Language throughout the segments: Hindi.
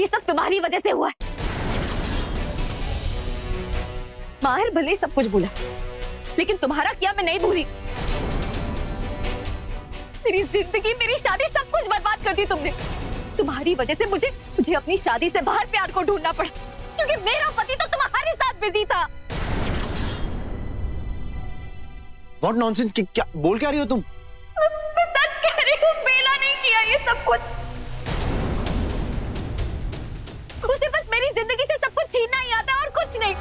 ये सब तुम्हारी वजह से हुआ है। माहिर भले ही सब कुछ भूला, लेकिन तुम्हारा क्या मैं नहीं भूली। मेरी जिंदगी, मेरी शादी, सब कुछ बर्बाद कर दी तुमने। तुम्हारी वजह से मुझे अपनी शादी से बाहर प्यार को ढूंढना पड़ा, क्योंकि मेरा पति तो तुम्हारे साथ बिजी था। What nonsense? क्या बोल क्या रही हो तुम? मैं सच कह रही हूँ, बेला नहीं किया ये सब कुछ। उसे बस मेरी जिंदगी से सब कुछ छीनना ही आता, और कुछ नहीं।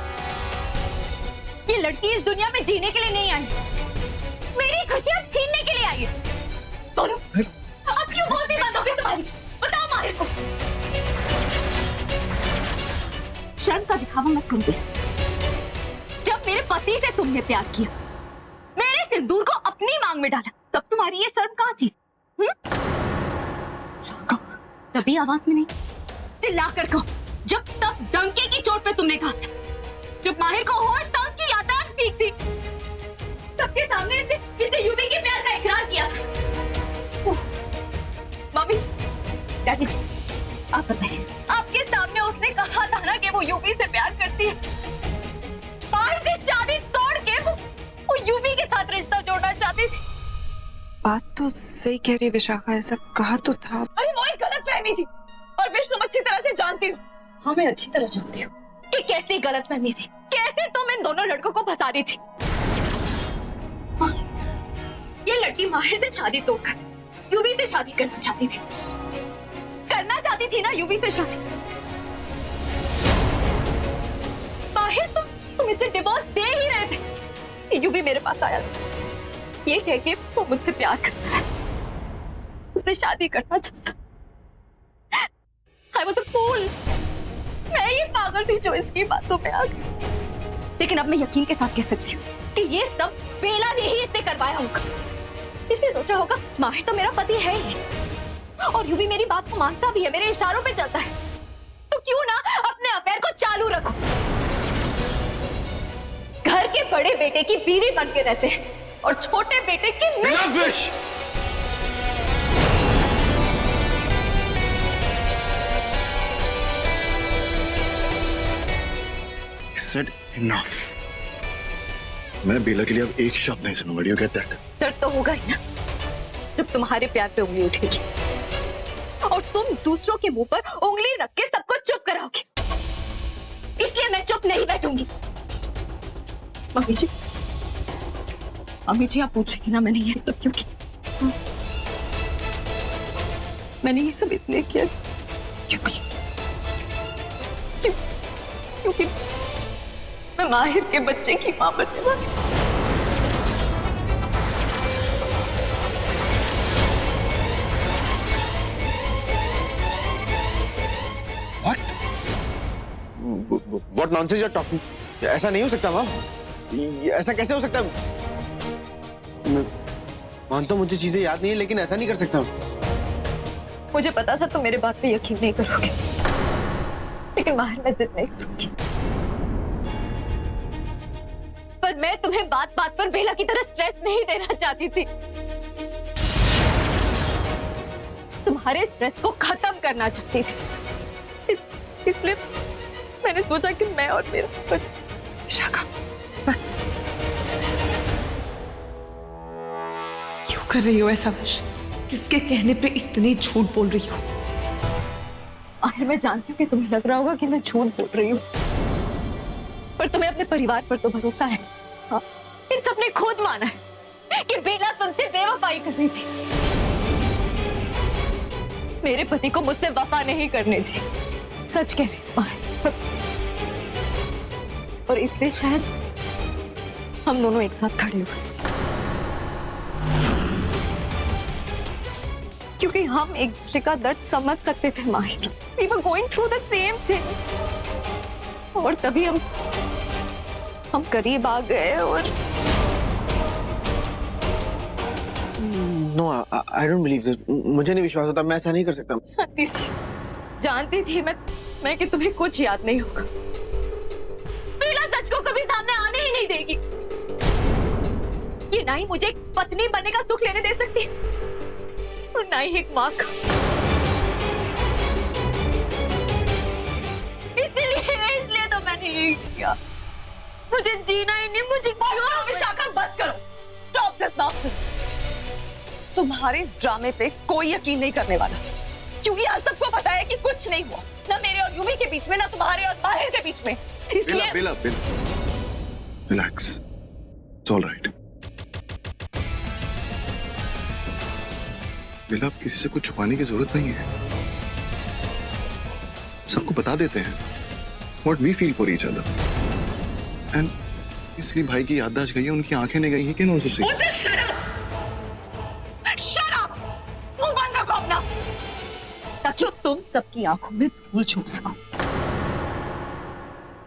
ये लड़की इस दुनिया में जीने के लिए नहीं आई, मेरी खुशियां छीनने के लिए आई है। बोलो, अब क्यों बोलती बंद हो गई तुम्हारी? बताओ माहिर को। शर्म का दिखावा मत करो। जब मेरे पति से तुमने प्यार किया, मेरे सिंदूर को अपनी मांग में डाला, तब तुम्हारी ये शर्म कहाँ थी? तभी आवाज में नहीं, चिल्ला कर कहो। जब तब डंके की चोट पे तुमने कहा था, जब माहिर को होश था, उसकी याददाश्त ठीक थी, सबके सामने इसने यूवी के प्यार का इकरार किया था। मम्मी जी, डैडी जी, आप बताइए, आपके सामने उसने कहा था ना कि वो यूवी से प्यार करती है। माहिर से शादी तोड़ के वो यूवी के साथ रिश्ता जोड़ना चाहती थी। बात तो सही कह रही है विशाखा, ऐसा कहा तो था। अरे वो एक गलतफहमी थी, और विष्णु अच्छी तरह से जानती हूँ। हाँ, मैं अच्छी तरह जानती हूँ कि कैसी गलतफहमी थी, कैसे तुम इन दोनों लड़कों को फंसा रही थी। हाँ, ये लड़की माहिर से शादी तोड़कर यूवी से शादी करना चाहती थी ना, यूवी से शादी। माहिर, तुम इसे डिवोर्स दे ही रहे थे। यूवी मेरे पास आया, ये कह के वो मुझसे प्यार करता है, मुझसे शादी करना चाहता। I was a fool। मैं ये पागल थी जो इसकी बातों पे आ गई। लेकिन अब मैं यकीन के साथ कह सकती हूँ कि ये सब बेला ने ही इससे करवाया होगा। इसने सोचा होगा माहिर तो मेरा पति है ही, और यूं भी मेरी बात को मानता भी है, मेरे इशारों पे चलता है, तो क्यों ना अपने अफेयर को चालू रखो। घर के बड़े बेटे की बीवी बन के रहते हैं और छोटे बेटे की Said enough। मैं बेला के लिए अब एक शब्द नहीं सुनूंगा। You get that? दर्द तो होगा ही ना, जब तुम्हारे प्यार पे उंगली उठेगी और तुम दूसरों के मुंह पर उंगली रख के सबको चुप कराओगे। इसलिए मैं चुप नहीं बैठूंगी। मम्मी जी, आप पूछेंगे ना मैंने ये सब क्यों किया? मैंने ये सब इसलिए किया क्योंकि मैं माहिर के बच्चे की मां बनने वाली। What nonsense you're talking? ऐसा नहीं हो सकता माँ, ऐसा कैसे हो सकता? मैं मानता हूँ मुझे चीजें याद नहीं है, लेकिन ऐसा नहीं कर सकता। मुझे पता था तुम मेरे बात पे यकीन नहीं करोगे, लेकिन माहिर मैं जिद नहीं करूंगी। पर मैं तुम्हें बात बात पर बेला की तरह स्ट्रेस नहीं देना चाहती थी। तुम्हारे स्ट्रेस को खत्म करना चाहती थी। इसलिए मैंने सोचा कि मैं और मेरा विशाखा, बस क्यों कर रही हो ऐसा? विश, किसके कहने पे इतनी झूठ बोल रही हो? आखिर मैं जानती हूँ कि तुम्हें लग रहा होगा कि मैं झूठ बोल रही हूँ, पर तुम्हें अपने परिवार पर तो भरोसा है। हाँ, इन सब ने खुद माना है कि बेला तुमसे बेवफाई कर रही थी। मेरे पति को मुझसे वफा नहीं करने दी। सच कह रही हूँ, और इसलिए शायद हम दोनों एक साथ खड़े हुए, क्योंकि हम एक दूसरे का दर्द समझ सकते थे। माहिर, we were going through the same thing, और तभी हम करीब आ गए। और No, I don't believe this। मुझे नहीं विश्वास होता, मैं ऐसा नहीं कर सकता। जानती थी मैं कि तुम्हें कुछ याद नहीं होगा। बेला सच को कभी सामने आने ही नहीं देगी। ये ना ही मुझे एक पत्नी बनने का सुख लेने दे सकती, और ना ही एक माँ का। ये किया, मुझे जीना ही नहीं, मुझे क्यों? विशाखा बस करो, स्टॉप दिस नॉनसेंस। तुम्हारे इस ड्रामे पे कोई यकीन नहीं करने वाला, क्योंकि आज सबको पता है कि कुछ नहीं हुआ, ना मेरे और यूवी के बीच में, ना तुम्हारे और माहिर के बीच में। इसलिए बेला, रिलैक्स, इट्स ऑल राइट। बेला, अब किसी से कुछ छुपाने की जरूरत नहीं है, सबको बता देते हैं what we feel for each other, and इसलिए भाई की याददाश्त गई है, उनकी आंखें नहीं गई हैं कि नॉनसेंस। मुंह बंद रखो अपना, ताकि तुम सबकी आंखों में धूल झोंक सको।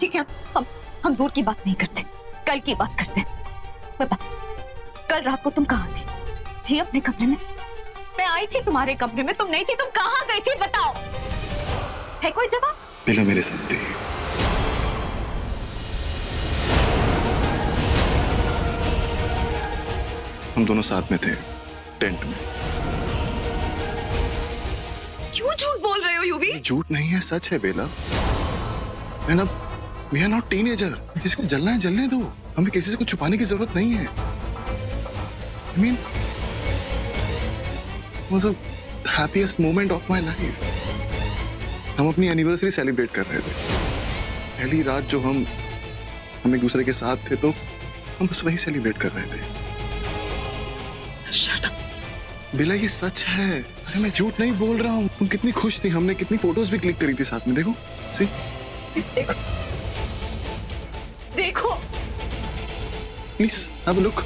ठीक है, हम दूर की बात नहीं करते, कल की बात करते हैं। बता, कल रात को तुम कहाँ थी अपने कमरे में? मैं आई थी तुम्हारे कमरे में, तुम नहीं थी, तुम कहाँ गई थी? बताओ, है कोई जवाब? बेला मेरे साथ थी। हम दोनों साथ में थे, टेंट में। क्यों झूठ बोल रहे हो यूवी? झूठ नहीं है, सच है बेला। एंड अब वी आर नॉट टीनेजर, किसी को जलना है जलने दो, हमें किसी से कुछ छुपाने की जरूरत नहीं है। I mean, it was the happiest moment of my life. हम अपनी एनिवर्सरी सेलिब्रेट कर रहे थे, पहली रात जो हम एक दूसरे के साथ थे, तो हम बस वही सेलिब्रेट कर रहे थे। Shut up. बेला ये सच है, अरे मैं झूठ नहीं बोल रहा हूँ। तुम कितनी खुश थी, हमने कितनी फोटोज भी क्लिक करी थी साथ में, देखो सी। देखो please have a look.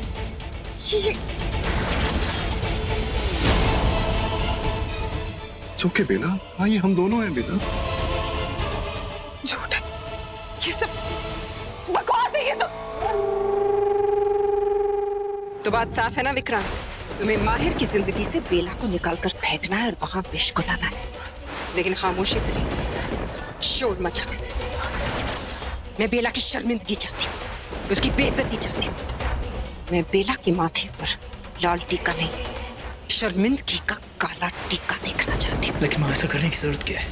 Okay Bela, हाँ ये हम दोनों हैं बेला। झूठ है ये सब, बकवास है ये सब। तो बात साफ है ना विक्रांत, तुम्हें माहिर की जिंदगी से बेला को निकालकर फेंकना है और वहां विष को लाना है, लेकिन खामोशी से नहीं, शोर मचा कर। मैं बेला की शर्मिंदगी चाहती हूँ, उसकी बेइज्जती चाहती हूँ। मैं बेला की माथे पर लाल टीका नहीं, शर्मिंदगी का काला टीका देखना चाहती हूँ। लेकिन मां, ऐसा करने की जरूरत क्या है?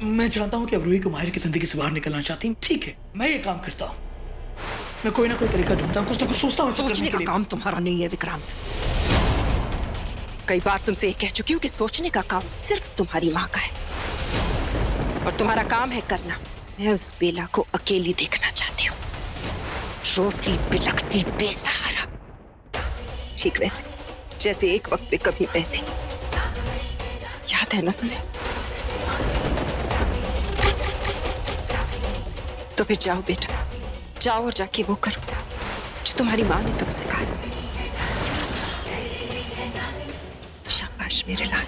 मैं जानता हूँ कि अब रूही को माहिर की जिंदगी से बाहर निकलना चाहती हूँ, ठीक है, मैं ये काम करता हूँ। मैं कोई ना कोई तरीका ढूंढता हूँ, कुछ ना कुछ सोचता हूँ सोचने का काम तुम्हारा नहीं है विक्रांत। कई बार तुमसे ये कह चुकी हूँ कि सोचने का काम सिर्फ तुम्हारी माँ का है, और तुम्हारा काम है करना। मैं उस बेला को अकेली देखना चाहती हूँ, रोती बिलखती बेसहारा, ठीक वैसे जैसे एक वक्त पे कभी मैं थी। याद है ना तुम्हें? तो फिर जाओ बेटा, जाओ और जाके वो करो जो तुम्हारी माँ ने तुमसे कहा। शाबाश मेरे लाल।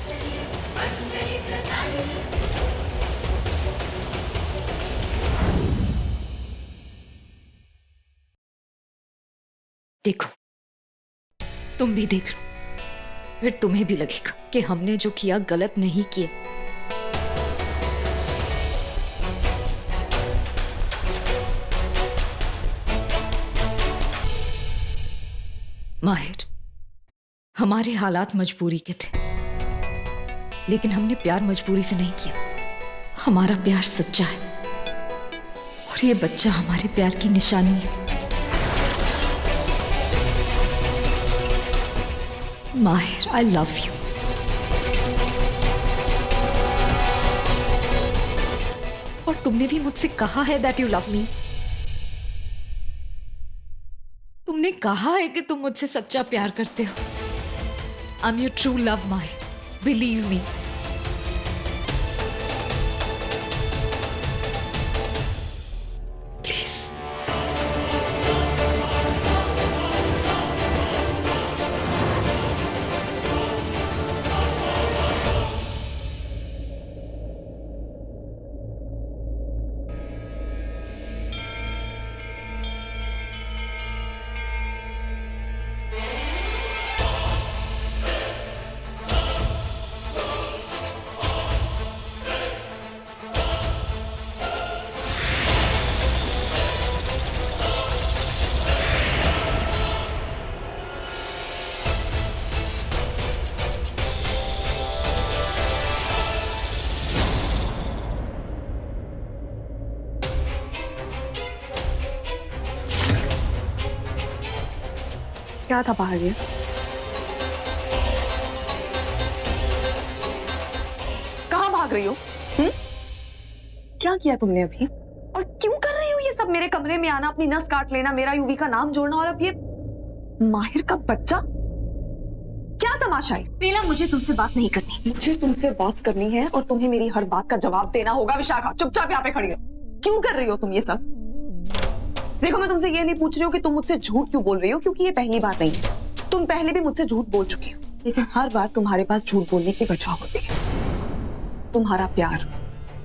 देखो, तुम भी देख लो, फिर तुम्हें भी लगेगा कि हमने जो किया गलत नहीं किया। माहिर, हमारे हालात मजबूरी के थे, लेकिन हमने प्यार मजबूरी से नहीं किया। हमारा प्यार सच्चा है, और ये बच्चा हमारे प्यार की निशानी है। माहिर, आई लव यू। और तुमने भी मुझसे कहा है दैट यू लव मी। तुमने कहा है कि तुम मुझसे सच्चा प्यार करते हो। I am your true love माहिर, बिलीव मी। क्या था बाहर ये? कहाँ भाग रही हो? क्या किया तुमने अभी? और क्यों कर रही हो ये सब? मेरे कमरे में आना, अपनी नस काट लेना, मेरा यूवी का नाम जोड़ना, और अब ये माहिर का बच्चा? क्या तमाशा है? बेला, मुझे तुमसे बात नहीं करनी। मुझे तुमसे बात करनी है और तुम्हें मेरी हर बात का जवाब देना होगा। विशाखा, चुपचाप यहाँ पे खड़ी हो। क्यों कर रही हो तुम ये सब? देखो, मैं तुमसे ये नहीं पूछ रही हूँ कि तुम मुझसे झूठ क्यों बोल रही हो, क्योंकि ये पहली बार नहीं है। तुम पहले भी मुझसे झूठ बोल चुकी हो, लेकिन हर बार तुम्हारे पास झूठ बोलने की वजह होती है। तुम्हारा प्यार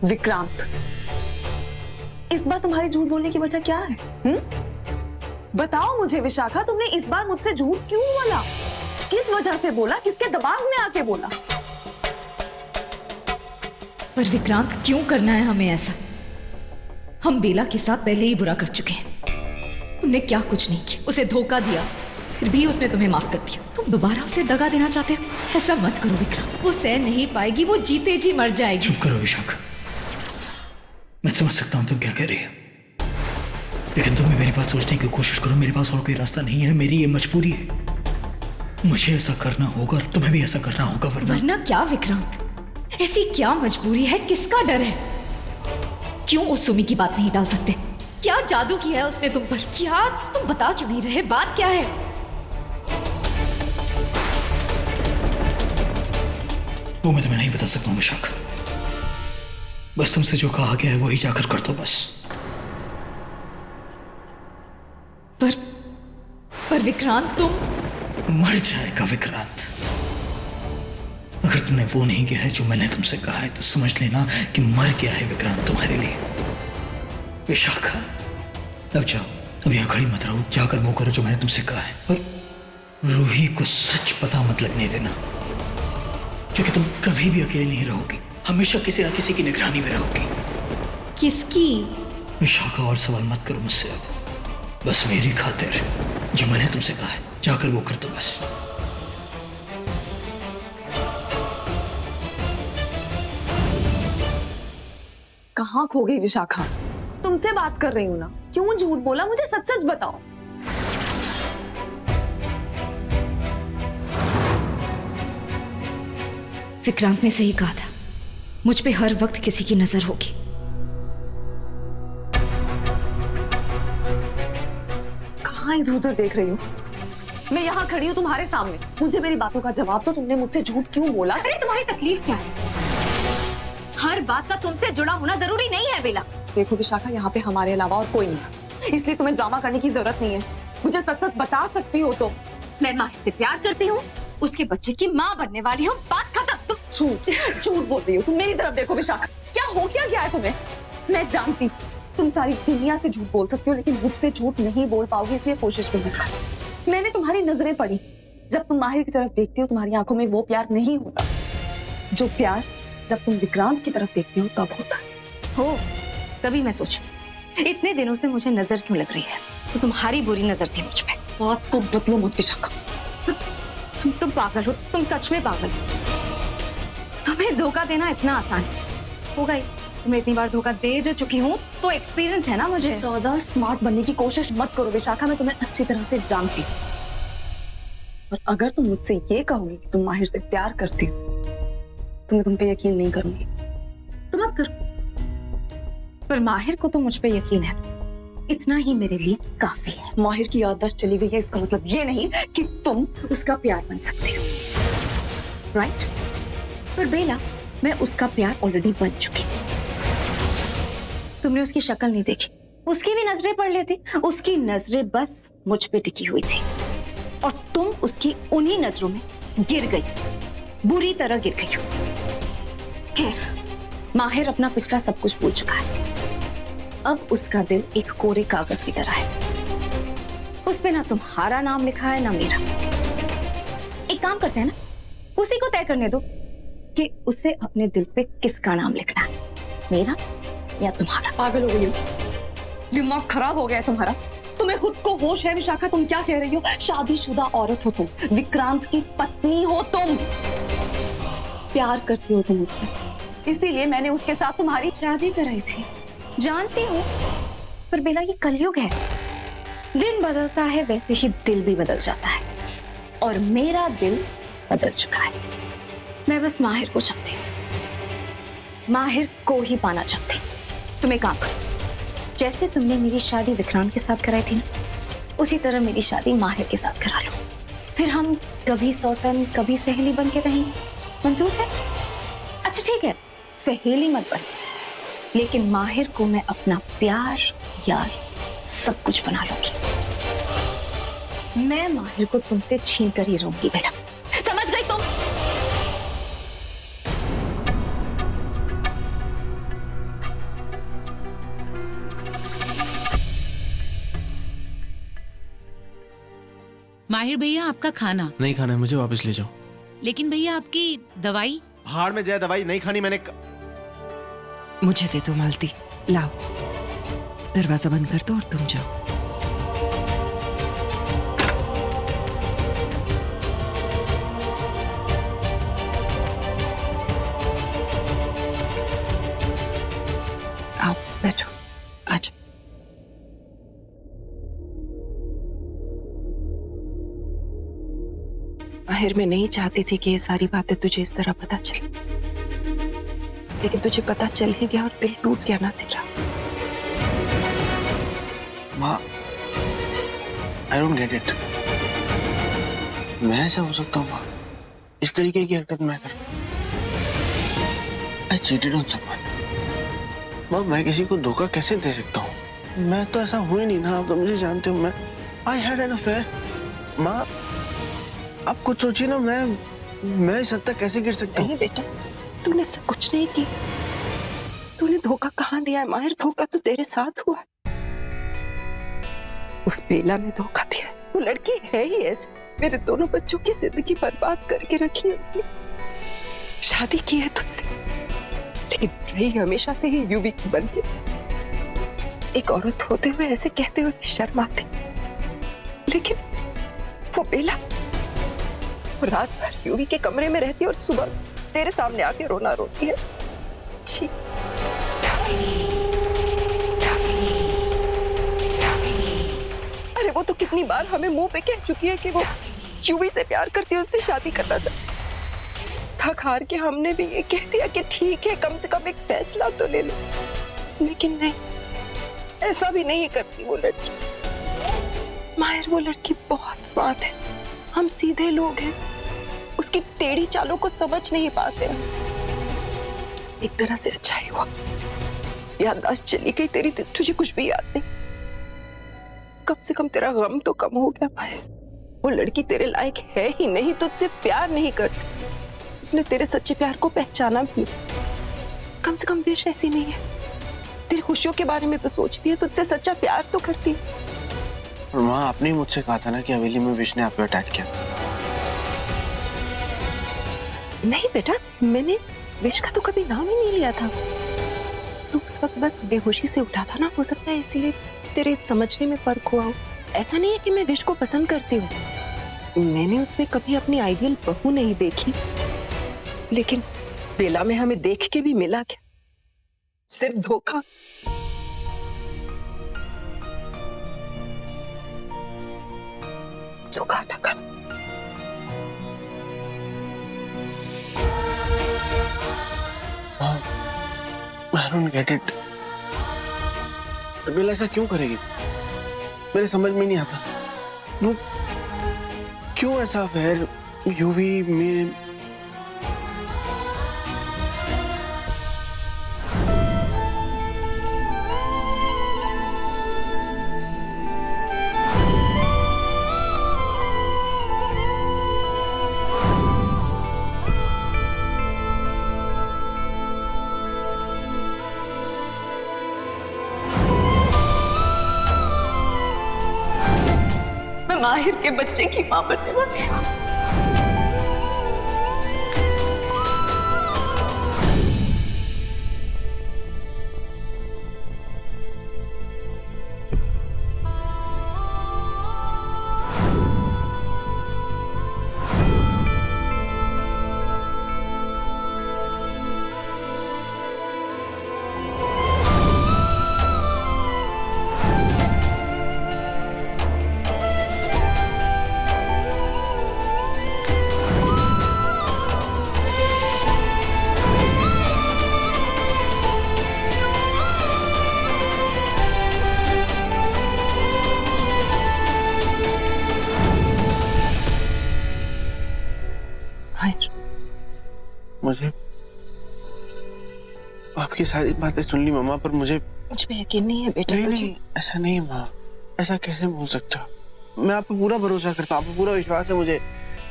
विक्रांत। इस बार तुम्हारी झूठ बोलने की वजह क्या है? बताओ मुझे विशाखा, तुमने इस बार मुझसे झूठ क्यों बोला? किस वजह से बोला? किसके दबाव में आके बोला? पर विक्रांत, क्यों करना है हमें ऐसा? हम बेला के साथ पहले ही बुरा कर चुके हैं। तुमने क्या कुछ नहीं किया, उसे धोखा दिया, फिर भी उसने तुम्हें माफ कर दिया। तुम दोबारा उसे दगा देना चाहते हो? ऐसा मत करो विक्रांत, वो सह नहीं पाएगी, वो जीते जी मर जाएगी। चुप करो विशाखा, मैं समझ सकता हूं तुम क्या कह रही हो, लेकिन तुम मेरी बात सोचने की कोशिश करो। मेरे पास और कोई रास्ता नहीं है, मेरी ये मजबूरी है। मुझे ऐसा करना होगा, तुम्हें भी ऐसा करना होगा। वरना क्या विक्रांत? ऐसी क्या मजबूरी है? किसका डर है? क्यों उस सुमी की बात नहीं टाल सकते? क्या जादू किया है उसने तुम पर? क्या तुम बता क्यों नहीं रहे? बात क्या है? वो मैं तुम्हें नहीं बता सकता हूँ विशाखा। बस तुमसे जो कहा गया है वही जाकर कर दो बस। पर विक्रांत, तुम मर जाएगा विक्रांत। अगर तुमने वो नहीं किया है जो मैंने तुमसे कहा है, तो समझ लेना कि मर गया है विक्रांत तुम्हारे लिए। विशाखा, अब जाओ, अब यहाँ खड़ी मत रहो, जाकर वो करो जो मैंने तुमसे कहा है। और रूही को सच पता मत लगने देना, क्योंकि तुम कभी भी अकेले नहीं रहोगी, हमेशा किसी न किसी की निगरानी में रहोगी। किसकी? विशाखा, और सवाल मत करो मुझसे अब। बस मेरी खातिर जो मैंने तुमसे कहा है जाकर वो कर दो बस। कहाँ खो गई विशाखा? तुमसे बात कर रही हूँ ना, क्यों झूठ बोला? मुझे सच सच बताओ। विक्रांत ने सही कहा था, मुझ पे हर वक्त किसी की नजर होगी। कहाँ इधर उधर देख रही हो? मैं यहाँ खड़ी हूँ तुम्हारे सामने। मुझे मेरी बातों का जवाब दो। तुमने मुझसे झूठ क्यों बोला? अरे तुम्हारी तकलीफ क्या है? हर बात का तुमसे जुड़ा होना जरूरी नहीं है बेला। देखो विशाखा, यहाँ पे हमारे अलावा और कोई नहीं, इसलिए तुम्हें ड्रामा करने की जरूरत नहीं है। मुझे सच सच बता सकती हो तो। मैं माहिर से प्यार करती हूँ, उसके बच्चे की माँ बनने वाली हूँ, बात खत्म। तुम झूठ बोल रही हो। तुम मेरी तरफ देखो विशाखा, क्या हो क्या गया है तुम्हें? मैं जानती तुम सारी दुनिया से झूठ बोल सकती हो, लेकिन मुझसे झूठ नहीं बोल पाओगी, इसलिए कोशिश भी नहीं। मैंने तुम्हारी नजरें पढ़ी। जब तुम माहिर की तरफ देखती हो, तुम्हारी आंखों में वो प्यार नहीं होता जो प्यार जब तुम विक्रांत की तरफ देखती हो तब होता हो। तभी मैं सोचूं, इतने दिनों से मुझे नजर क्यों लग रही है? तो तुम्हारी बुरी नजर थी मुझ पे। बात तो बदलो मत विशाखा। तुम पागल हो, तुम सच में पागल हो। तुम्हें धोखा देना इतना आसान होगा ही। तुम्हें इतनी बार धोखा दे जो चुकी हूँ, तो एक्सपीरियंस है ना मुझे। ज्यादा स्मार्ट बनने की कोशिश मत करो विशाखा, मैं तुम्हें अच्छी तरह से जानती हूँ। और अगर तुम मुझसे ये कहोगी कि तुम माहिर से प्यार करती हो, तो मैं तुम पे यकीन नहीं करूंगी। तो मत करो, पर माहिर को तो मुझ पे यकीन है, इतना ही मेरे लिए काफी है। माहिर की याददाश्त चली गई है, इसका मतलब ये नहीं कि तुम उसका प्यार बन सकती हो, राइट? पर बेला, मैं उसका प्यार ऑलरेडी बन चुकी। तुमने उसकी शक्ल नहीं देखी, उसकी भी नजरें पड़ लेती। उसकी नजरें बस मुझ पे टिकी हुई थी, और तुम उसकी उन्हीं नजरों में गिर गई, बुरी तरह गिर गई। खैर, माहिर अपना पिछला सब कुछ भूल चुका है। अब उसका दिल एक कोरे कागज की तरह है, उस पे ना तुम्हारा नाम लिखा है ना मेरा। एक काम करते हैं ना, उसी को तय करने दो कि उसे अपने दिल पे किसका नाम लिखना है, मेरा या तुम्हारा। पागल हो गई हो? दिमाग खराब हो गया है तुम्हारा? तुम्हें खुद को होश है विशाखा? तुम क्या कह रही हो? शादीशुदा औरत हो तुम, विक्रांत की पत्नी हो तुम, प्यार करती हो तुम उससे, इसीलिए मैंने उसके साथ तुम्हारी शादी कराई थी। जानती हूँ, पर बेला, ये कलयुग है, दिन बदलता है वैसे ही दिल भी बदल जाता है। और मेरा दिल बदल चुका है। मैं बस माहिर को चाहती हूँ, माहिर को ही पाना चाहती हूँ। तुम एक काम करो, जैसे तुमने मेरी शादी विक्रांत के साथ कराई थी ना, उसी तरह मेरी शादी माहिर के साथ करा लो। फिर हम कभी सौतन कभी सहेली बन के रहेंगे। मंजूर है? अच्छा ठीक है, सहेली मत बन, लेकिन माहिर को मैं अपना प्यार यार सब कुछ बना लूंगी। मैं माहिर को तुमसे छीन कर ही रहूंगी बेटा, समझ गई तुम? माहिर भैया आपका खाना। नहीं खाना है मुझे, वापस ले जाओ। लेकिन भैया आपकी दवाई। भाड़ में जाए, दवाई नहीं खानी मैंने। मुझे दे दो मालती, लाओ। दरवाजा बंद कर दो और तुम जाओ। आओ बैठो, आज माहिर मैं नहीं चाहती थी कि ये सारी बातें तुझे इस तरह पता चले, लेकिन तुझे पता चल ही गया और दिल टूट गया ना तेरा। माँ, I don't get it. मैं ऐसा हो सकता हूँ माँ? इस तरीके की हरकत मैं कर? I cheated on someone. माँ, मैं किसी को धोखा कैसे दे सकता हूँ? मैं तो ऐसा हुआ ही नहीं ना, आप तो मुझे जानते हो। I had an affair. माँ, आप कुछ सोचिए ना, मैं इस हद तक कैसे गिर सकता हूँ? नहीं बेटा, तूने ऐसा कुछ नहीं किया। तूने धोखा कहाँ दिया है माहिर? धोखा तो तेरे साथ हुआ है। उस बेला ने धोखा दिया है। वो लड़की है ही ऐसी, मेरे दोनों बच्चों की जिंदगी बर्बाद करके रखी है उसने। शादी की है तुझसे, लेकिन रही हमेशा से ही यूवी की बन के। एक औरत होते हुए ऐसे कहते हुए शर्म आती, लेकिन वो बेला रात भर यूवी के कमरे में रहती है और सुबह तेरे सामने आके रोना रोती है। छी। अरे वो तो कितनी बार हमें मुंह पे कह चुकी है कि वो यूवी से प्यार करती है, उससे शादी करना चाहती। थक हार के हमने भी ये कह दिया कि ठीक है, कम से कम एक फैसला तो ले लो, लेकिन नहीं, ऐसा भी नहीं करती वो लड़की। माहिर वो लड़की बहुत स्मार्ट है, हम सीधे लोग हैं, उसकी टेढ़ी चालों को समझ नहीं पाते। एक तरह से अच्छा ही हुआ याददाश्त चली गई तेरी, तुझे कुछ भी याद नहीं। कम से कम तेरा गम तो कम हो गया माहिर। वो लड़की तेरे लायक है ही नहीं, तुझसे प्यार नहीं करती, उसने तेरे सच्चे प्यार को पहचाना भी। कम से कम विश ऐसी नहीं है, तेरी खुशियों के बारे में तो सोचती है, तुझसे सच्चा प्यार तो करती है। और माँ, आपने ही मुझसे कहा था ना कि हवेली में विश ने आप पे अटैक किया। नहीं बेटा, मैंने विश का तो कभी नाम ही नहीं लिया था। तू उस वक्त बस बेहोशी से उठा था ना, हो सकता है इसीलिए तेरे समझने में फर्क हुआ हो। ऐसा नहीं है कि मैं विश को पसंद करती हूँ, मैंने उसमें कभी अपनी आइडियल बहू नहीं देखी, लेकिन बेला में हमें देख के भी मिला क्या? सिर्फ धोखा। धोखा टका। I don't get it. बेला ऐसा क्यों करेगी? मेरे समझ में नहीं आता। वो क्यों ऐसा अफेयर यूवी में? माहिर के बच्चे की मां बनने वाली हूं। माहिर, मुझे आपकी सारी बातें सुन ली मम्मा, पर मुझे मुझ पे यकीन नहीं है बेटा। नहीं तुझे नहीं, ऐसा नहीं माँ, ऐसा कैसे बोल सकते हो? मैं आप पे पूरा भरोसा करता हूँ, आप पे पूरा विश्वास है मुझे,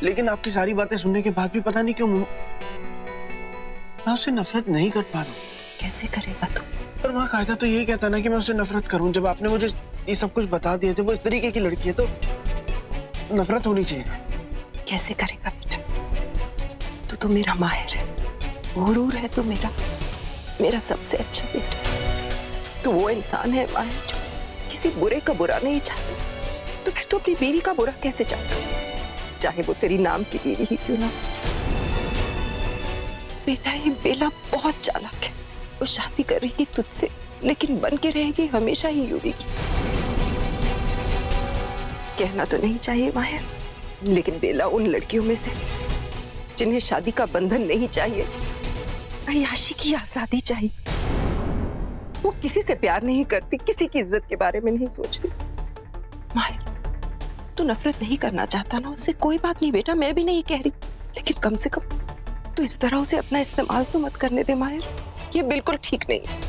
लेकिन आपकी सारी बातें सुनने के बाद भी पता नहीं क्यों मैं उससे नफरत नहीं कर पा रहा हूँ। कैसे करेगा तू? पर माँ, कायदा तो यही कहता ना कि मैं उससे नफरत करूं। जब आपने मुझे ये सब कुछ बता दिया, जब वो इस तरीके की लड़की है तो नफरत होनी चाहिए। कैसे करेगा बेटा? तू तो मेरा माहिर है, गुरूर है, तो मेरा सबसे अच्छा बेटा। तू वो इंसान है माहिर जो किसी बुरे का बुरा नहीं चाहता। तो फिर तू अपनी बीवी का बुरा कैसे चाहता, चाहे वो तेरी नाम की बीवी ही क्यों ना? बेटा, ये बेला बहुत चालाक है। वो शादी करेगी तुझसे, लेकिन बन के रहेगी हमेशा ही यूवी की। कहना तो नहीं चाहिए माहिर, लेकिन बेला उन लड़कियों में से जिन्हें शादी का बंधन नहीं चाहिए, अय्याशी की आजादी चाहिए। वो किसी से प्यार नहीं करती, किसी की इज्जत के बारे में नहीं सोचती। माहिर, तू नफरत नहीं करना चाहता ना उससे, कोई बात नहीं बेटा, मैं भी नहीं कह रही, लेकिन कम से कम तू इस तरह उसे अपना इस्तेमाल तो मत करने दे माहिर। ये बिल्कुल ठीक नहीं है।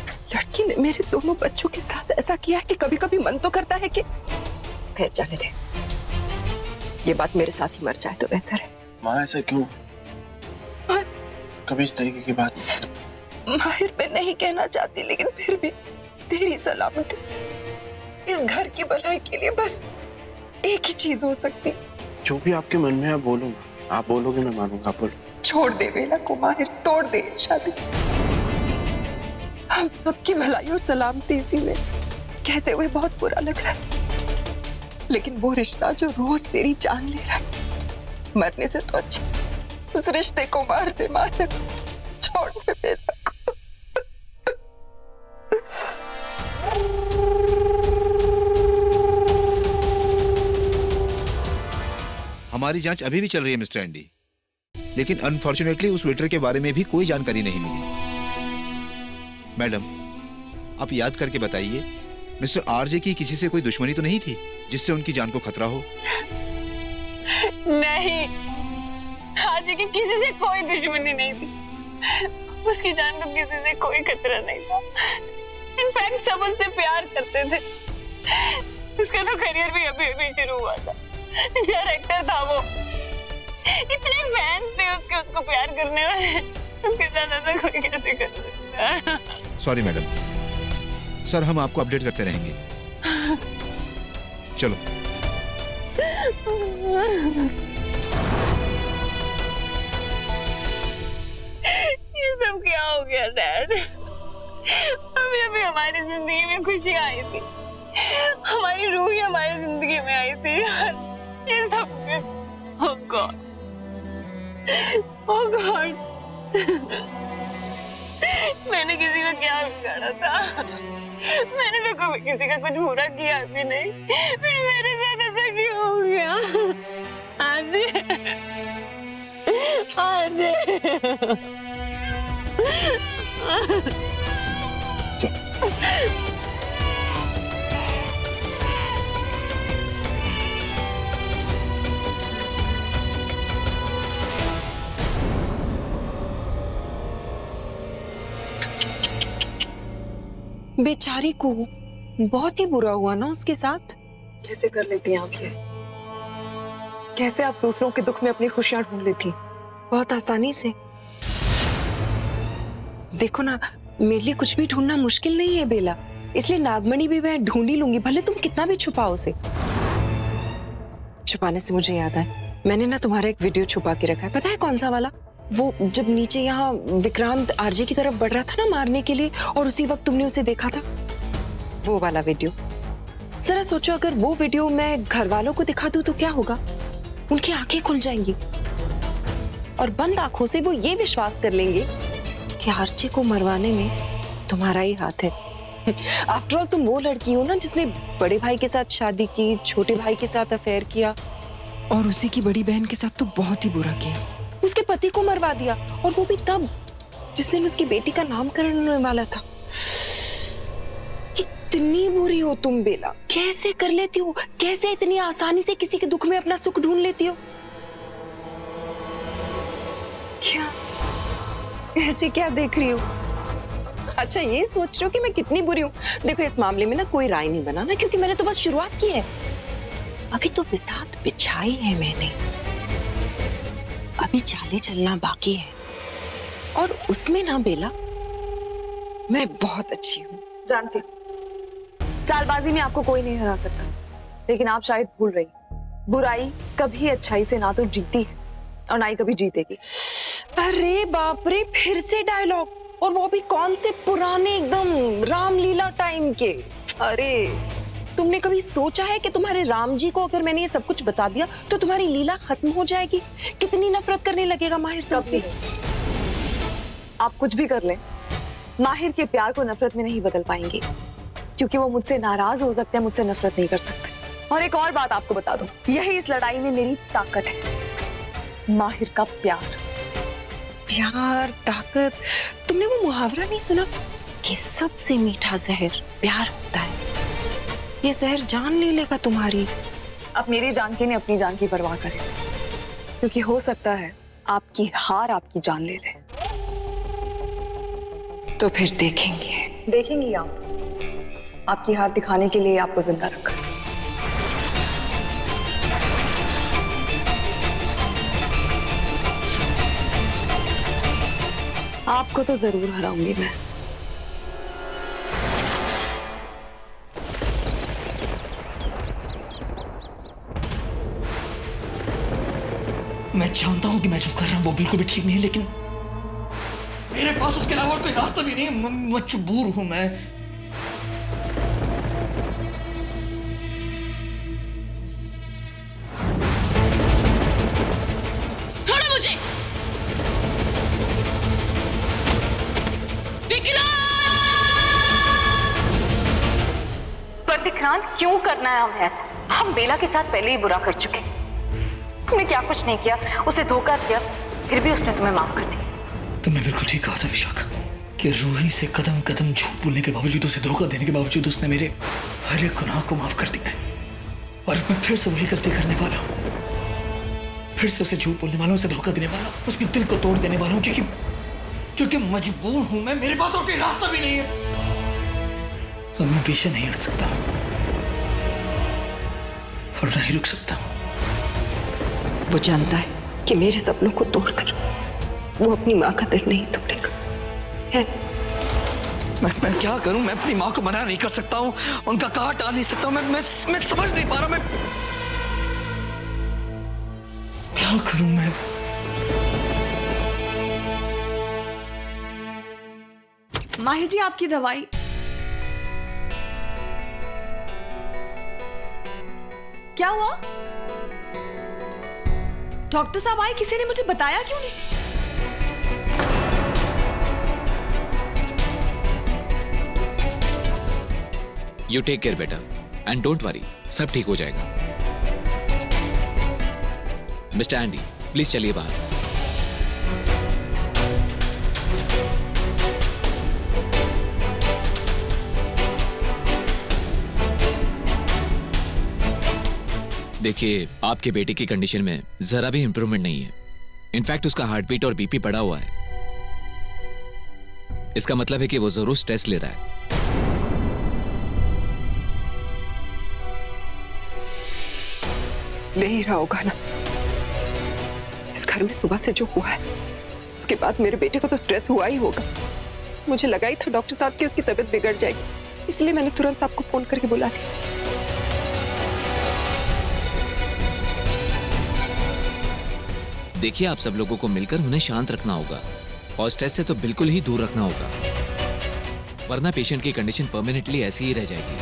इस लड़की ने मेरे दोनों बच्चों के साथ ऐसा किया है कि कभी कभी मन तो करता है कि खैर जाने दे, ये बात मेरे साथ ही मर जाए तो बेहतर है। माँ, ऐसा क्यों? कभी इस तरीके की बात माहिर, मैं नहीं कहना चाहती, लेकिन फिर भी तेरी सलामती, इस घर की भलाई के लिए बस एक ही चीज हो सकती। जो भी आपके मन में आप बोलो, आप बोलोगे मैं मानूंगा, पर छोड़ दे बेला को माहिर, तोड़ दे शादी। हम सबकी भलाई और सलामती इसी में कहते हुए बहुत बुरा लग रहा है, लेकिन वो रिश्ता जो रोज तेरी जान ले रहा है, मरने से तो अच्छा उस रिश्ते को मार दे माहिर, छोड़ दे बेला को। हमारी जांच अभी भी चल रही है मिस्टर एंडी, लेकिन अनफॉर्चुनेटली उस वेटर के बारे में भी कोई जानकारी नहीं मिली। मैडम, आप याद करके बताइए, मिस्टर आरजे की किसी से कोई दुश्मनी तो नहीं थी जिससे उनकी जान को खतरा हो? नहीं, आरजे की किसी से कोई दुश्मनी नहीं थी, उसकी जान को किसी से कोई खतरा नहीं था। इनफैक्ट सब उससे प्यार करते थे। उसका तो करियर भी अभी अभी शुरू हुआ था, डायरेक्टर था वो। इतने फैंस थे उसको प्यार करने वाले, उसके साथ ऐसा कोई कैसे कर सकता है? सॉरी मैडम, सर हम आपको अपडेट करते रहेंगे। चलो। ये सब क्या हो गया डैड? अभी अभी हमारी जिंदगी में खुशियां आई थी, हमारी रूह ही हमारी जिंदगी में आई थी, ये सब oh God, oh God, मैंने किसी का क्या बिगाड़ा था? मैंने तो कभी किसी का कुछ बुरा किया भी नहीं, फिर मेरे साथ ऐसा क्यों हो गया? RJ, RJ. बेचारी को बहुत ही बुरा हुआ ना उसके साथ। कैसे कर लेती हैं आप ये? कैसे आप दूसरों के दुख में अपनी खुशियां ढूंढ लेती? बहुत आसानी से। देखो ना, मेरे लिए कुछ भी ढूंढना मुश्किल नहीं है बेला, इसलिए नागमणि भी मैं ढूंढ ही लूंगी, भले तुम कितना भी छुपाओ उसे। छुपाने से मुझे याद है, मैंने ना तुम्हारा एक वीडियो छुपा के रखा है, पता है कौन सा वाला? वो जब नीचे यहाँ विक्रांत आरजे की तरफ बढ़ रहा था ना मारने के लिए, और उसी वक्त तुमने उसे देखा था, वो वाला वीडियो। जरा सोचो, अगर वो वीडियो मैं घर वालों को दिखा दूं तो क्या होगा? उनकी आंखें खुल जाएंगी और बंद आंखों से वो ये विश्वास कर लेंगे कि आरजे को मरवाने में तुम्हारा ही हाथ है। आफ्टर ऑल तुम वो लड़की हो ना जिसने बड़े भाई के साथ शादी की, छोटे भाई के साथ अफेयर किया, और उसी की बड़ी बहन के साथ तो बहुत ही बुरा किया। उसके पति को मरवा दिया, और वो भी तब जिस दिन उसकी बेटी का नामकरण होने वाला था। इतनी बुरी हो तुम बेला, कैसे कर लेती हो? कैसे इतनी आसानी से किसी के दुख में अपना सुख ढूंढ लेती हो? क्या ऐसे क्या देख रही हो? अच्छा ये सोच रहे हो कि मैं कितनी बुरी हूँ? देखो इस मामले में ना कोई राय नहीं बनाना, क्योंकि मैंने तो बस शुरुआत की है। अभी तो बिसात बिछाई है मैंने, अभी चाले चलना बाकी है। और उसमें ना बेला, मैं बहुत अच्छी हूँ। जानती हूँ चालबाजी में आपको कोई नहीं हरा सकता, लेकिन आप शायद भूल रही, बुराई कभी अच्छाई से ना तो जीती है और ना ही कभी जीतेगी। अरे बाप रे, फिर से डायलॉग, और वो भी कौन से पुराने एकदम रामलीला टाइम के। अरे तुमने कभी सोचा है कि तुम्हारे राम जी को अगर मैंने ये सब कुछ बता दिया तो तुम्हारी लीला खत्म हो जाएगी? कितनी नफरत करने लगेगा माहिर तुमसे। आप कुछ भी कर लें, माहिर के प्यार को नफरत में नहीं बदल पाएंगे, क्योंकि वो मुझसे नाराज हो सकते हैं, मुझसे नफरत नहीं कर सकते। और एक और बात आपको बता दूं, यही इस लड़ाई में मेरी ताकत है, माहिर का प्यार। प्यार, ताकत। तुमने वो मुहावरा नहीं सुना कि सबसे मीठा जहर प्यार होता है? ये जहर जान ले लेगा तुम्हारी। अब मेरी जान की नहीं, अपनी जान की परवाह करें, क्योंकि हो सकता है आपकी हार आपकी जान ले ले। तो फिर देखेंगे आप, आपकी हार दिखाने के लिए आपको जिंदा रखा। आपको तो जरूर हराऊंगी मैं। मैं जानता हूं कि मैं जो कर रहा हूं वो बिल्कुल भी ठीक नहीं है, लेकिन मेरे पास उसके अलावा और कोई रास्ता भी नहीं है। मजबूर हूं मैं। छोड़ो मुझे। पर विक्रांत, क्यों करना है हमें ऐसा? हम बेला के साथ पहले ही बुरा कर चुके। तुमने क्या कुछ नहीं किया, उसे धोखा दिया, फिर भी उसने तुम्हें माफ कर दिया। तुमने बिल्कुल ठीक कहा था विशाखा कि रूही से कदम कदम झूठ बोलने के बावजूद, उसे धोखा देने के बावजूद उसने मेरे हर एक गुनाह को माफ कर दिया है। और मैं फिर से वही गलती करने वाला हूँ, फिर से उसे झूठ बोलने वाला हूँ, उसे धोखा देने वाला हूँ, उसके दिल को तोड़ देने वाला हूँ, क्योंकि मजबूर हूं मैं। मेरे पास और कोई रास्ता भी नहीं है और मैं पीछे नहीं हट सकता हूं और नहीं रुक सकता हूं। वो जानता है कि मेरे सपनों को तोड़कर वो अपनी माँ का दिल नहीं तोड़ेगा, है? मैं क्या करूं? मैं अपनी माँ को मना नहीं कर सकता हूं, उनका कहा टाल नहीं सकता हूं। मैं समझ नहीं पा रहा मैं क्या करूं। मैं माहिर जी, आपकी दवाई। क्या हुआ? डॉक्टर साहब आए, किसी ने मुझे बताया क्यों नहीं? यू टेक केयर बेटा, एंड डोंट वरी, सब ठीक हो जाएगा। मिस्टर एंडी, प्लीज चलिए बाहर। देखिए, आपके बेटे की कंडीशन में जरा भी इंप्रूवमेंट नहीं है। इनफैक्ट उसका हार्ट बीट और बीपी बढ़ा हुआ है। इसका मतलब है कि वो जरूर स्ट्रेस ले रहा है। ले ही रहा होगा ना। इस घर में सुबह से जो हुआ है, उसके बाद मेरे बेटे को तो स्ट्रेस हुआ ही होगा। मुझे लगा ही था डॉक्टर साहब की उसकी तबीयत बिगड़ जाएगी, इसलिए मैंने तुरंत आपको फोन करके बुला लिया। देखिए, आप सब लोगों को मिलकर उन्हें शांत रखना होगा और स्ट्रेस से तो बिल्कुल ही दूर रखना होगा, वरना पेशेंट की कंडीशन परमानेंटली ऐसी ही रह जाएगी।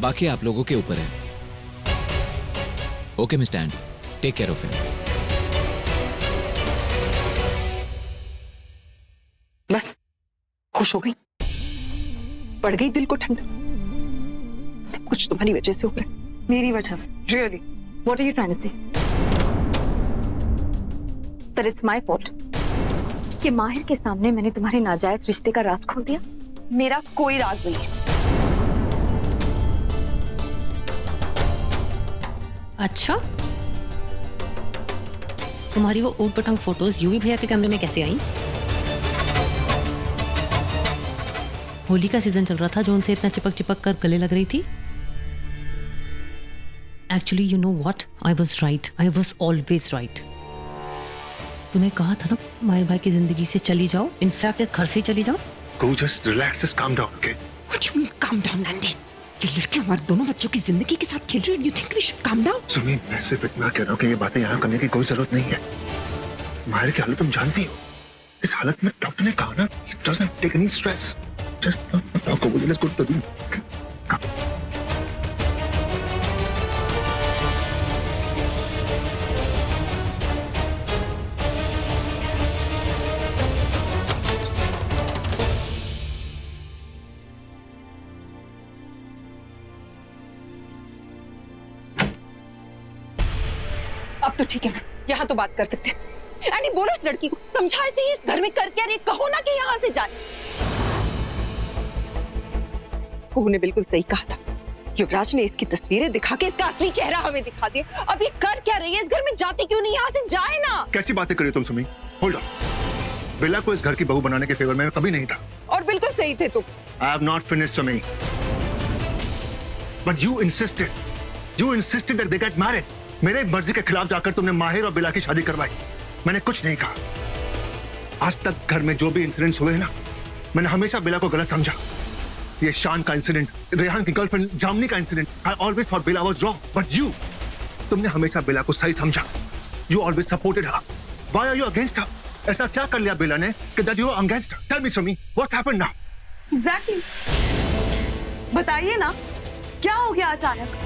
बाकी आप लोगों के ऊपर है। Okay mister Andy, take care of him. बस खुश हो गई, पड़ गई दिल को ठंडा। सब कुछ तुम्हारी वजह से हो रहा है। मेरी वजह से? Really? What are you trying to say? That it's my fault? कि माहिर के सामने मैंने तुम्हारे नाजायज रिश्ते का राज खोल दिया? मेरा कोई राज नहीं है। अच्छा, तुम्हारी वो ऊट पटांग फोटोज यूवी भैया के कैमरे में कैसे आई? होली का सीजन चल रहा था जो उनसे इतना चिपक चिपक कर गले लग रही थी। Actually you know what, I was right, I was always right. तुम्हें कहा था ना माहिर भाई की जिंदगी से चली जाओ, इनफैक्ट इस घर से ही चली जाओ। Go, just relax, just calm down, okay? What do you mean calm down, Nandi? ये लड़की हमारे दोनों बच्चों की जिंदगी के साथ खेल रही है। You think we should calm down? Sumi, मैं सिर्फ इतना कह रहा हूँ कि ये बातें यहाँ करने की कोई जरूरत नहीं है। माहिर की हालत तुम जानती हो। इस हालत में डॉक्टर ने कहा ना, he doesn't take any stress. Just talk over it. Let's go to the room. Okay? Come. अब तो ठीक है, यहाँ तो बात कर सकते हैं। एंडी बोलो इस लड़की को, समझा इसे इस घर में कर क्या रही, कहो ना कि यहाँ से जाए। कुहू ने बिल्कुल सही कहा था, युवराज ने इसकी तस्वीरें दिखा के इसका असली चेहरा हमें दिखा दिया। अब ये कर क्या रही है इस घर में, जाती क्यों नहीं, यहाँ से जाए ना। कैसी बातें कर रही हो तुम सुमी? Hold on. बेला को इस घर की बहू बनाने के फेवर में मैं कभी नहीं था। और बिल्कुल सही थे तुम। I have not finished, Sumi. But you insisted. You insisted that they get married. मेरे मर्जी के खिलाफ जाकर तुमने माहिर और बिला की शादी करवाई। मैंने कुछ नहीं कहा। आज तक घर में जो भी इंसिडेंट्स हुए हैं ना, मैंने हमेशा बिला को गलत समझा। ये शान का इंसिडेंट, रेहान की गर्लफ्रेंड जामनी का incident, I always thought Bella was wrong. But you, तुमने हमेशा बिला को सही समझा। You always supported her. Why are you against her? ऐसा क्या कर लिया बिला ने कि that you are against her? Tell me, Sumi, what's happened now? Exactly. बताइए ना, क्या हो गया अचानक?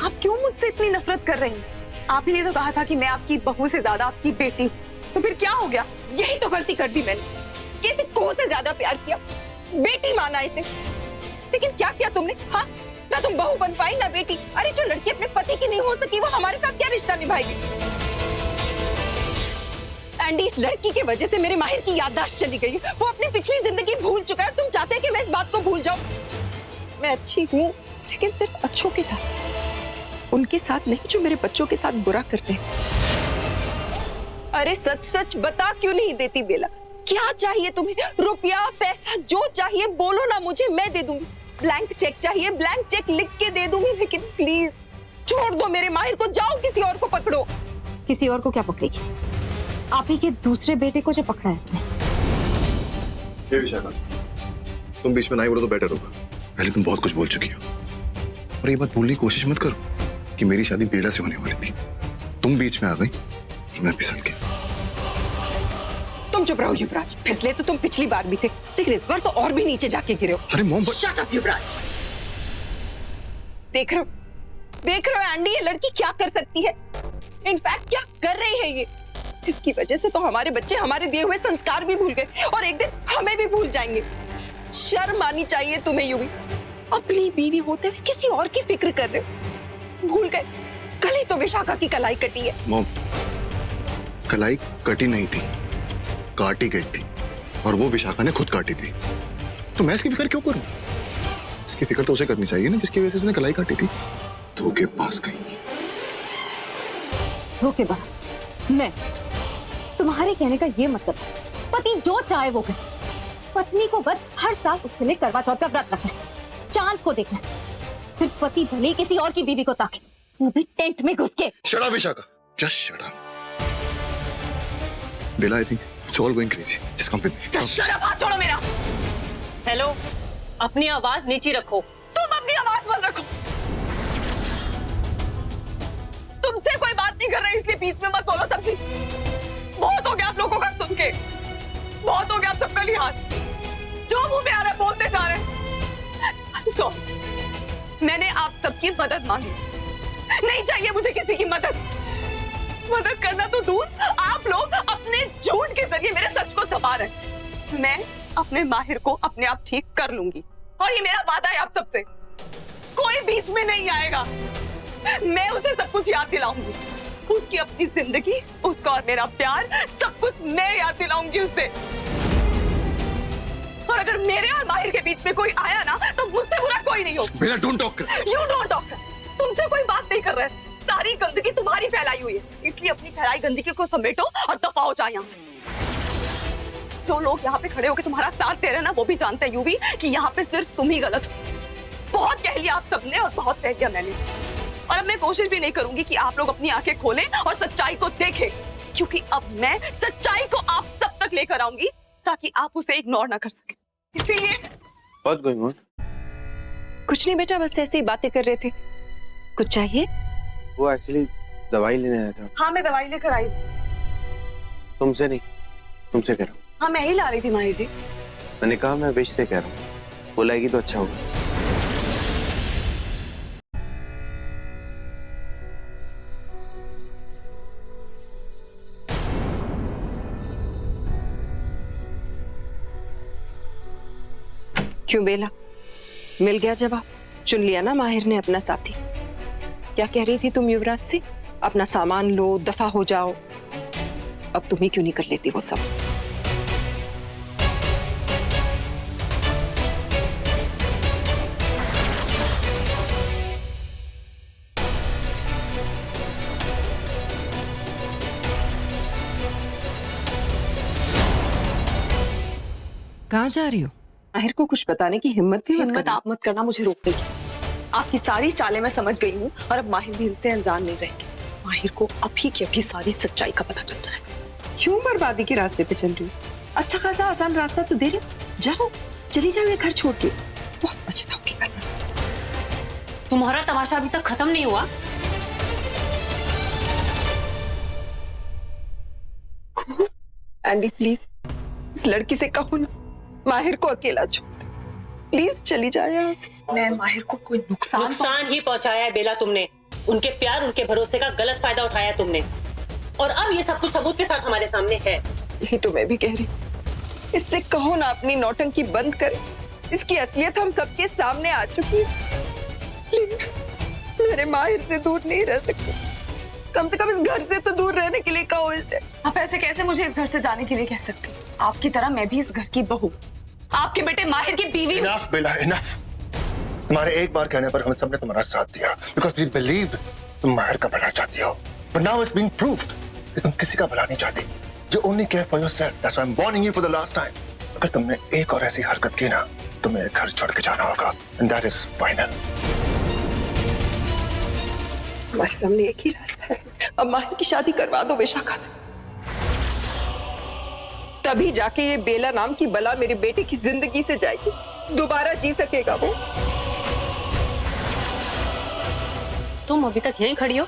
आप क्यों मुझसे इतनी नफरत कर रही हैं? आप ही ने तो कहा था कि मैं आपकी बहू से ज्यादा आपकी बेटी हूँ। तो फिर क्या हो गया? यही तो गलती कर दी मैंने, कि इसे कोह से ज्यादा प्यार किया, बेटी माना इसे। लेकिन क्या किया तुमने? हाँ, ना तुम बहू बन पाई ना बेटी। अरे जो लड़की अपने पति की नहीं हो सकी, वो हमारे साथ क्या रिश्ता निभाएगी? एंडी, इस लड़की की वजह से मेरे माहिर की याददाश्त चली गई। वो अपनी पिछली जिंदगी भूल चुका है और तुम चाहते हैं कि मैं इस बात को भूल जाऊं। मैं अच्छी हूँ, लेकिन सिर्फ अच्छों के साथ, उनके साथ नहीं जो मेरे बच्चों के साथ बुरा करते हैं। अरे सच सच बता क्यों नहीं देती बेला? क्या चाहिए तुम्हें? रुपया, पैसा, जो चाहिए बोलो ना मुझे, मैं दे दूंगी। ब्लैंक चेक चाहिए, ब्लैंक चेक लिख के दे दूंगी, लेकिन प्लीज छोड़ दो मेरे माहिर को, जाओ किसी और को पकड़ो। किसी और को क्या पकड़ेगी? आप ही के दूसरे बेटे को जो पकड़ा है इसने। ये विशाखा, तुम बीच में ना बोलो तो बेटर होगा। पहले तुम बहुत कुछ बोल चुकी हो, और ये बात भूलने की कोशिश मत करो कि मेरी शादी बेला से होने वाली थी। तुम बीच में आ गई और मैं फिसल गया। तुम चुप रहो युवराज, फिसले तो तुम पिछली बार भी थे, लेकिन इस बार तो और भी नीचे जाके गिरे हो। अरे मॉम, शट अप युवराज। देख रहे हो एंडी, ये लड़की क्या कर सकती है, इनफैक्ट क्या कर रही है ये। इसकी वजह से तो हमारे बच्चे हमारे दिए हुए संस्कार भी भूल गए, और एक दिन हमें भी भूल जाएंगे। शर्म आनी चाहिए तुम्हें यूवी, अपनी बीवी होते हुए किसी और की फिक्र कर रहे हो। भूल गए, कल ही तो विशाखा की कलाई कटी है। मॉम, कलाई कटी नहीं थी, काटी गई थी, और वो विशाखा ने खुद काटी थी। तो मैं इसकी फिक्र क्यों करूं? इसकी फिक्र तो उसे करनी चाहिए ना जिसकी वजह से इसने कलाई काटी थी। धोखेबाज कहीं। धोखेबाज? मैं? तुम्हारे कहने का ये मतलब है पति जो चाहे वो करे। पत्नी को बस हर साल उसके लिए करवा चौथ का व्रत रखना है, चांद को देखना है। फिर पति भले किसी और की बीवी को ताके, वो भी टेंट में घुस के। Shut up Vishakha, just shut up. Bela, I think it's all going crazy. Just come with me. Just shut up, हाथ छोड़ो मेरा। हेलो, अपनी आवाज नीचे रखो। तुम अपनी आवाज बंद रखो। तुमसे कोई बात नहीं कर रही, इसलिए बीच में मत बोलो सब्जी। बहुत हो गया आप लोगों का सुन के, बहुत हो गया आप सबका लिहाज। जो मुंह में आ रहा है बोलते जा रहे हैं। मैंने आप सबकी मदद मांगी, नहीं चाहिए मुझे किसी की मदद। मदद करना तो दूर, आप लोग अपने झूठ के जरिए मेरे सच को दबा रहे। मैं अपने माहिर को अपने आप ठीक कर लूंगी, और ये मेरा वादा है आप सबसे। कोई बीच में नहीं आएगा। मैं उसे सब कुछ याद दिलाऊंगी, उसकी अपनी जिंदगी, उसका और मेरा प्यार, सब कुछ मैं याद दिलाऊंगी उसे। और अगर मेरे और माहिर के बीच में कोई आया ना, तो मुझसे बुरा कोई नहीं होगा। Bela, don't talk. You don't talk. तुमसे कोई बात नहीं कर रहे, सारी गंदगी तुम्हारी फैलाई हुई है, इसलिए अपनी फैलाई गंदगी को समेटो और दफा हो जाए यहाँ से। जो लोग यहाँ पे खड़े होकर तुम्हारा साथ दे रहे हैं ना, वो भी जानते हैं यूवी कि यहाँ पे सिर्फ तुम ही गलत हो। बहुत कह लिया आप सबने और बहुत कह लिया मैंने, और अब मैं कोशिश भी नहीं करूंगी कि आप लोग अपनी आंखें खोलें और सच्चाई को देखें, क्योंकि अब मैं सच्चाई को आप सब तक लेकर आऊंगी ताकि आप उसे इग्नोर ना कर सके। इसीलिए What's going on? कुछ नहीं बेटा, बस ऐसे ही बातें कर रहे थे। कुछ चाहिए? वो एक्चुअली दवाई लेने आया था। हाँ, मैं दवाई लेकर आई। तुमसे नहीं, तुमसे कह रहा हूँ। हाँ, मैं ही ला रही थी माहिर जी। मैंने कहा मैं विश से कह रहा हूँ, वो लाएगी तो अच्छा होगा। क्यों बेला, मिल गया जवाब? चुन लिया ना माहिर ने अपना साथी। क्या कह रही थी तुम युवराज से? अपना सामान लो, दफा हो जाओ। अब तुम ही क्यों नहीं कर लेती वो सब? कहाँ जा रही हो? माहिर को कुछ बताने की हिम्मत भी हिम्मत आप मत करना मुझे रोकने की। आपकी सारी चालें मैं समझ गई हूँ और अब माहिर भी इनसे अनजान नहीं रहेंगे। माहिर को अभी की अभी सारी सच्चाई का पता चल जाएगा। क्यों बर्बादी के रास्ते पे चल रही हो? अच्छा खासा आसान रास्ता तो दे रही हो। जाओ, चली जाओ ये घर छोड़ के। बहुत पछताओगी वरना। तुम्हारा तमाशा अभी तक खत्म नहीं हुआ। एंडी प्लीज, इस लड़की से कहो ना, माहिर को अकेला छोड़ दे। प्लीज चली जाए यहाँ से। मैं माहिर को कोई नुकसान ही पहुंचाया है बेला तुमने। उनके प्यार, उनके भरोसे का गलत फायदा उठाया तुमने, और अब ये सब कुछ सबूत के साथ हमारे सामने है। यही तो मैं भी कह रही हूँ। इससे कहो ना अपनी नौटंकी बंद करे। इसकी असलियत हम सबके सामने आ चुकी है। प्लीज, मेरे माहिर से दूर नहीं रह सकते। कम से कम इस घर से तो दूर रहने के लिए कहो इसे। आप ऐसे कैसे मुझे इस घर से जाने के लिए कह सकते? आपकी तरह मैं भी इस घर की बहू, आपके बेटे माहिर की बीवी हूं। Enough, बेला, enough। तुम्हारे एक बार कहने पर हम सबने तुम्हारा साथ दिया because we believed तुम माहिर का भला चाहती हो। But now it's being proved कि तुम किसी का भला नहीं चाहती। You only care for yourself. That's why I'm warning you for the last time. अगर तुमने एक और ऐसी हरकत की ना, तुम्हें घर छोड़ के जाना होगा। And that is final. हमारे सामने एक ही रास्ता है। अब माहिर की शादी करवा दो विशाखा से, तभी जाके ये बेला नाम की बला मेरे बेटे की जिंदगी से जाएगी। दोबारा जी सकेगा वो। तुम अभी तक यहीं खड़ी हो?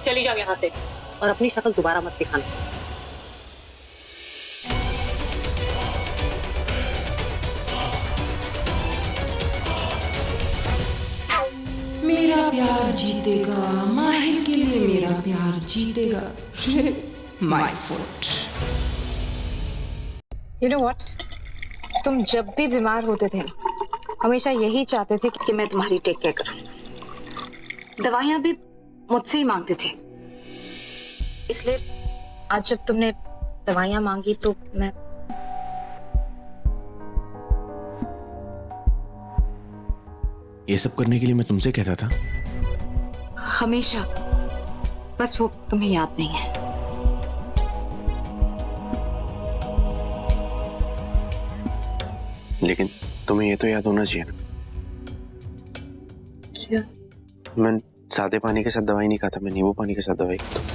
चली जाओ यहाँ से और अपनी शक्ल दोबारा मत दिखाना। मेरा प्यार जीतेगा, माहिर के लिए मेरा प्यार जीतेगा। My fault. You know what? तुम जब भी बीमार होते थे हमेशा यही चाहते थे कि मैं तुम्हारी टेक केयर करूं। दवाइयां भी मुझसे ही मांगते थे, इसलिए आज जब तुमने दवाइयां मांगी तो मैं ये सब करने के लिए मैं तुमसे कहता था। हमेशा, बस वो तुम्हें याद नहीं है। लेकिन तुम्हें ये तो याद होना चाहिए ना। क्या? मैं सादे पानी के साथ दवाई नहीं खाता, मैं नींबू पानी के साथ दवाई खाता हूँ।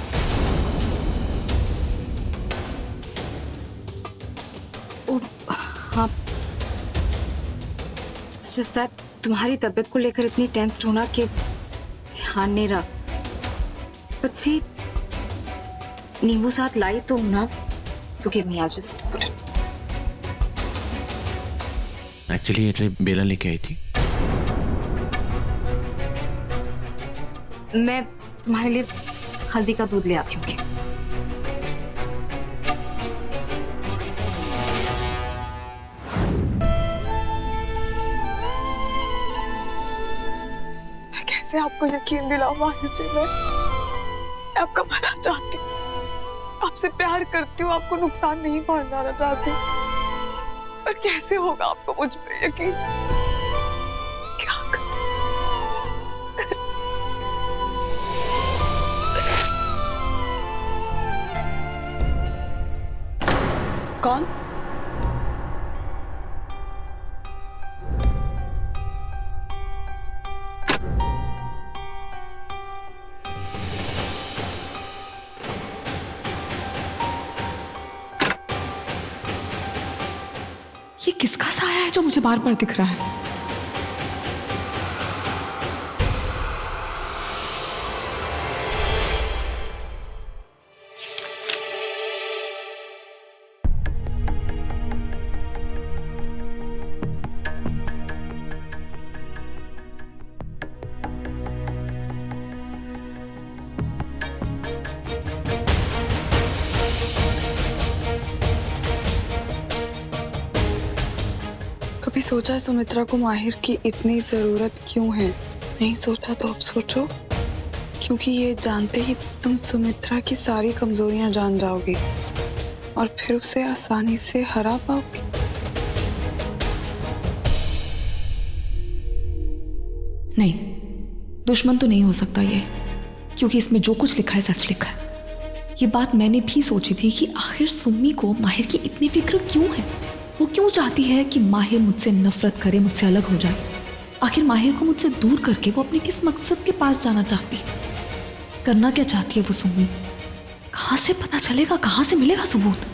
हाँ, It's just that तुम्हारी तबीयत को लेकर इतनी टेंस्ड होना कि ध्यान नहीं रहा। But see, नींबू साथ लाई तो ना, तो give me, I'll just put it. Actually ये बेला लेके आई थी। मैं तुम्हारे लिए हल्दी का दूध ले आती हूँ। मैं कैसे आपको यकीन दिलाऊं माहिर जी? मैं आपका भला चाहती हूँ, आपसे प्यार करती हूँ, आपको नुकसान नहीं पहुंचाना चाहती, पर कैसे होगा आपको मुझ पे यकीन? क्या किसका साया है जो मुझे बार बार दिख रहा है? कभी सोचा है सुमित्रा को माहिर की इतनी जरूरत क्यों है? नहीं सोचा तो अब सोचो, क्योंकि ये जानते ही तुम सुमित्रा की सारी कमजोरियां जान जाओगे और फिर उसे आसानी से हरा पाओगे। नहीं, दुश्मन तो नहीं हो सकता ये, क्योंकि इसमें जो कुछ लिखा है सच लिखा है। ये बात मैंने भी सोची थी कि आखिर सुम्मी को माहिर की इतनी फिक्र क्यों है? वो क्यों चाहती है कि माहिर मुझसे नफरत करे, मुझसे अलग हो जाए? आखिर माहिर को मुझसे दूर करके वो अपने किस मकसद के पास जाना चाहती है? करना क्या चाहती है वो सुम्मी? कहाँ से पता चलेगा, कहाँ से मिलेगा सबूत?